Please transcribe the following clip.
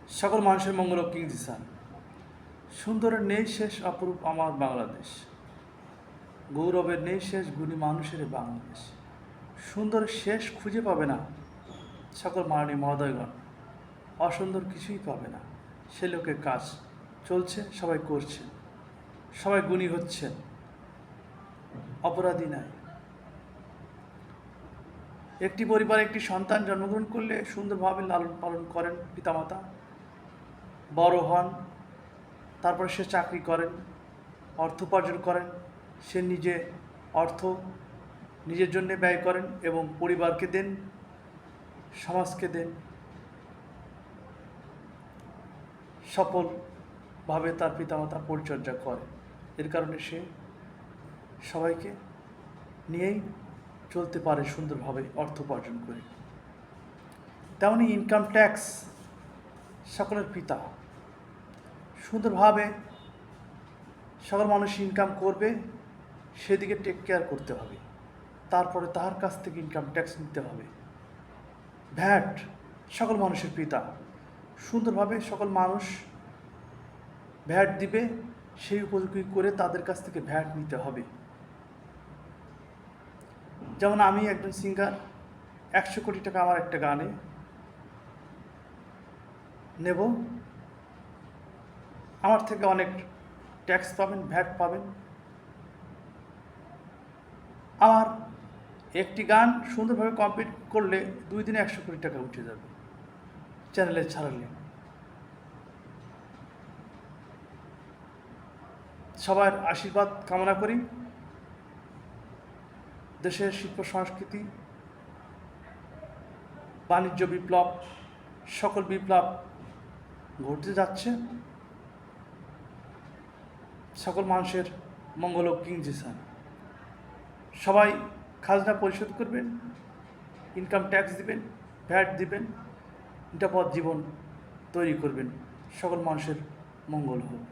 সকল মানুষের মঙ্গল ও কিং জিসান। সুন্দরের নেই শেষ অপরূপ আমার বাংলাদেশ, গৌরবের নেই শেষ গুণী মানুষের বাংলাদেশ। সুন্দরের শেষ খুঁজে পাবে না সকল মাননীয় মহোদয়গণ, অসুন্দর কিছুই পাবে না। সে লোকের কাজ চলছে, সবাই করছে, সবাই গুণী হচ্ছে, অপরাধী নাই। একটি পরিবারে একটি সন্তান জন্মগ্রহণ করলে সুন্দরভাবে লালন পালন করেন পিতামাতা, বড় হন, তারপরে সে চাকরি করেন, অর্থ উপার্জন করেন, সে নিজে অর্থ নিজের জন্য ব্যয় করেন এবং পরিবারকে দেন, সমাজকে দেন, সফলভাবে তার পিতামাতা পরিচর্যা করে। এর কারণে সে সবাইকে নিয়েই চলতে পারে সুন্দরভাবে অর্থ উপার্জন করে। তেমনি ইনকাম ট্যাক্স সকলের পিতা। সুন্দরভাবে সকল মানুষ ইনকাম করবে, সেদিকে টেক কেয়ার করতে হবে, তারপরে তার কাছ থেকে ইনকাম ট্যাক্স নিতে হবে। ভ্যাট সকল মানুষের পিতা। সুন্দরভাবে সকল মানুষ ভ্যাট দিবে, সেই উপযোগী করে তাদের কাছ থেকে ভ্যাট নিতে হবে। যেমন আমি একজন সিঙ্গার, 100 কোটি টাকা আমার একটা গানে নেব, আমার থেকে অনেক ট্যাক্স পাবেন, ভ্যাট পাবেন। আমার একটি গান সুন্দরভাবে কমপ্লিট করলে 2 দিনে 100 কোটি টাকা উঠে যাবে চ্যানেলে ছাড়লে। সবার আশীর্বাদ কামনা করি। দেশের শিল্প সংস্কৃতি, বাণিজ্য বিপ্লব, সকল বিপ্লব ঘটতে যাচ্ছে। সকল মানুষের মঙ্গল ও কিং জিসান। সবাই খাজনা পরিশোধ করবেন, ইনকাম ট্যাক্স দিবেন, ভ্যাট দিবেন, নিরাপদ জীবন তৈরি করবেন। সকল মানুষের মঙ্গল হোক।